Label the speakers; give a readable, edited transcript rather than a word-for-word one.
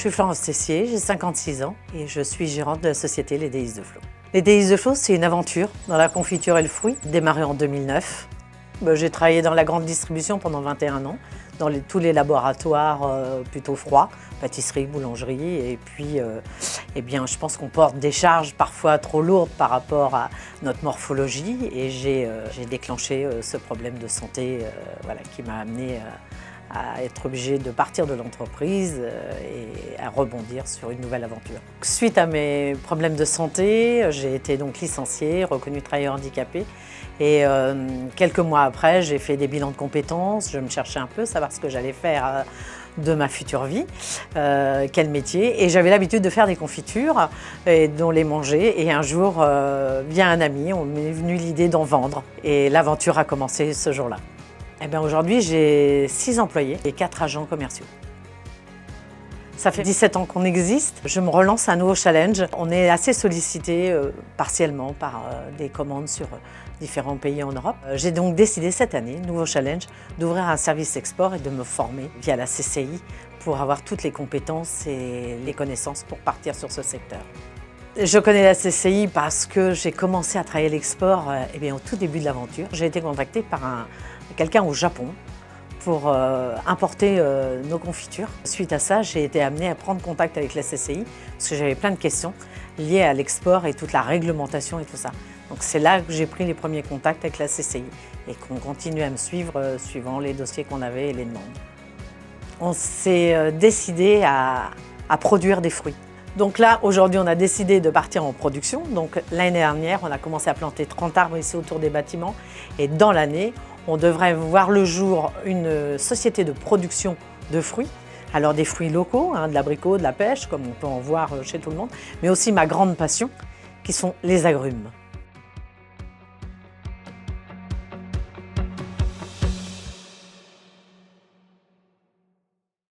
Speaker 1: suis Florence Tessier, j'ai 56 ans et je suis gérante de la société Les Délices de Flo. Les Délices de Flo, c'est une aventure dans la confiture et le fruit, démarrée en 2009. J'ai travaillé dans la grande distribution pendant 21 ans, dans tous les laboratoires plutôt froids, pâtisserie, boulangerie, et puis je pense qu'on porte des charges parfois trop lourdes par rapport à notre morphologie, et j'ai déclenché ce problème de santé qui m'a amené à être obligée de partir de l'entreprise et à rebondir sur une nouvelle aventure. Suite à mes problèmes de santé, j'ai été donc licenciée, reconnue travailleur handicapé. Et quelques mois après, j'ai fait des bilans de compétences, je me cherchais un peu, savoir ce que j'allais faire de ma future vie, quel métier. Et j'avais l'habitude de faire des confitures et de les manger. Et un jour, via un ami, on m'est venu l'idée d'en vendre. Et l'aventure a commencé ce jour-là. Aujourd'hui, j'ai 6 employés et 4 agents commerciaux. Ça fait 17 ans qu'on existe. Je me relance un nouveau challenge. On est assez sollicité partiellement par des commandes sur différents pays en Europe. J'ai donc décidé cette année, nouveau challenge, d'ouvrir un service export et de me former via la CCI pour avoir toutes les compétences et les connaissances pour partir sur ce secteur. Je connais la CCI parce que j'ai commencé à travailler l'export au tout début de l'aventure. J'ai été contactée par quelqu'un au Japon pour importer nos confitures. Suite à ça, j'ai été amenée à prendre contact avec la CCI parce que j'avais plein de questions liées à l'export et toute la réglementation et tout ça. Donc c'est là que j'ai pris les premiers contacts avec la CCI et qu'on continue à me suivre suivant les dossiers qu'on avait et les demandes. On s'est décidé à produire des fruits. Donc là, aujourd'hui, on a décidé de partir en production. Donc l'année dernière, on a commencé à planter 30 arbres ici autour des bâtiments. Et dans l'année, on devrait voir le jour une société de production de fruits. Alors des fruits locaux, de l'abricot, de la pêche, comme on peut en voir chez tout le monde, mais aussi ma grande passion, qui sont les agrumes.